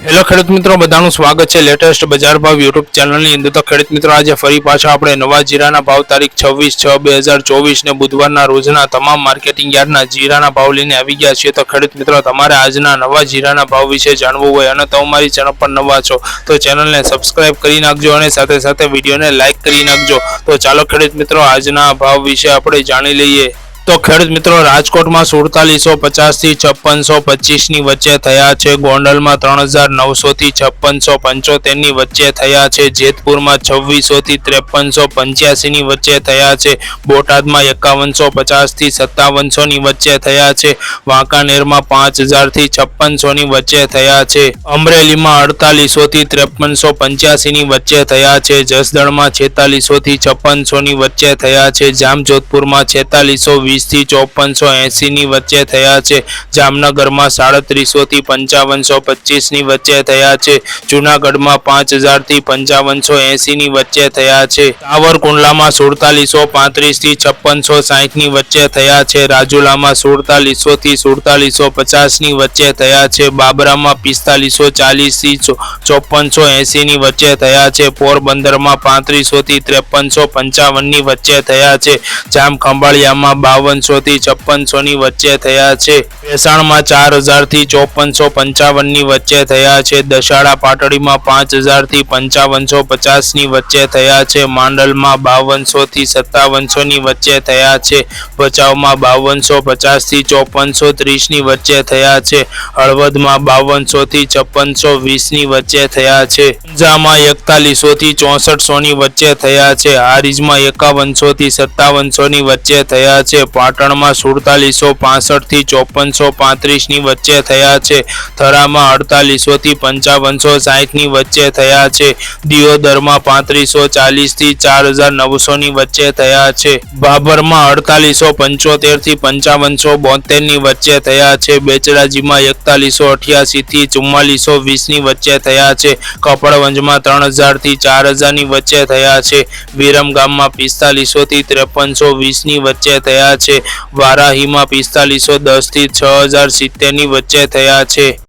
Hello ખેડૂત મિત્રો, બધાનું સ્વાગત છે લેટેસ્ટ બજાર ભાવ યુટ્યુબ ચેનલની અંદર। તો ખેડૂત મિત્રો, આજે ફરી પાછા આપણે નવા જીરાના ભાવ તારીખ 26/6/2024 ને બુધવારના રોજના તમામ માર્કેટિંગ યાર્ડના જીરાના ભાવ લઈને આવી ગયા છીએ। તો ખેડૂત મિત્રો, તમારે આજના નવા જીરાના ભાવ વિશે જાણવું હોય અને તો અમારી ચેનલ પર નવા છો તો ચેનલને સબસ્ક્રાઇબ કરી નાખજો અને સાથે સાથે વિડીયોને લાઇક કરી નાખજો। તો ચાલો ખેડૂત મિત્રો, આજના ભાવ વિશે આપણે જાણી લઈએ। તો ખેડૂત મિત્રો, રાજકોટમાં 4750 થી 5625 ની વચ્ચે થયા છે। ગોંડલમાં 3900 થી 5675 ની વચ્ચે થયા છે। જેતપુરમાં 2600 થી 5385 ની વચ્ચે થયા છે। બોટાદમાં 5150 થી 5700 ની વચ્ચે થયા છે। વાંકાનેરમાં 5000 થી 5600 ની વચ્ચે થયા છે। અમરેલીમાં 4800 થી 5385 ની વચ્ચે થયા છે। જસદણમાં 4600 થી 5600 ની વચ્ચે થયા છે। જામજોધપુરમાં 4620 થી 5480 ની વચ્ચે થયા છે। જામનગરમાં 3700 થી 5525 ની વચ્ચે થયા છે। જૂનાગઢમાં 5000 થી 5580 ની વચ્ચે થયા છે। સાવરકુંડલામાં 4735 થી 5660 ની વચ્ચે થયા છે। રાજુલામાં 4700 થી 4750 ની વચ્ચે થયા છે। બાબરામાં 4540 થી 5480 ની વચ્ચે થયા છે। પોરબંદરમાં 3500 થી 5355 ની વચ્ચે થયા છે। જામખંભાળિયામાં 5200 થી 5600 ની વચ્ચે થયા છે। ભેસાણમાં 4000 થી 5455 ની વચ્ચે થયા છે। દશાળા પાટડીમાં 5000 થી 5550 ની વચ્ચે થયા છે। માંડલમાં 5200 થી 5700 ની વચ્ચે થયા છે। ભચાઉમાં 5250 થી 5430 ની વચ્ચે થયા છે। હળવદમાં 5200 થી 5620 ની વચ્ચે થયા છે। ઊંઝામાં 4100 થી 6400 ની વચ્ચે થયા છે। હારીજમાં 5100 થી 5700 ની વચ્ચે થયા છે। પાટણમાં 4765 થી 5435 ની વચ્ચે થયા છે। થરામાં 4800 થી 5560 ની વચ્ચે થયા છે। દિયોદરમાં 3540 થી 4900 ની વચ્ચે થયા છે। બાબરમાં 4875 થી 5572 ની વચ્ચે થયા છે। બેચરાજીમાં 4188 થી 4420 ની વચ્ચે થયા છે। કપડવંજમાં 3000 થી 4000 ની વચ્ચે થયા છે। વિરમગામમાં 4500 થી 5320 ની વચ્ચે થયા છે। વારાહીમાં 4510 થી 6070 ની વચ્ચે થયા છે।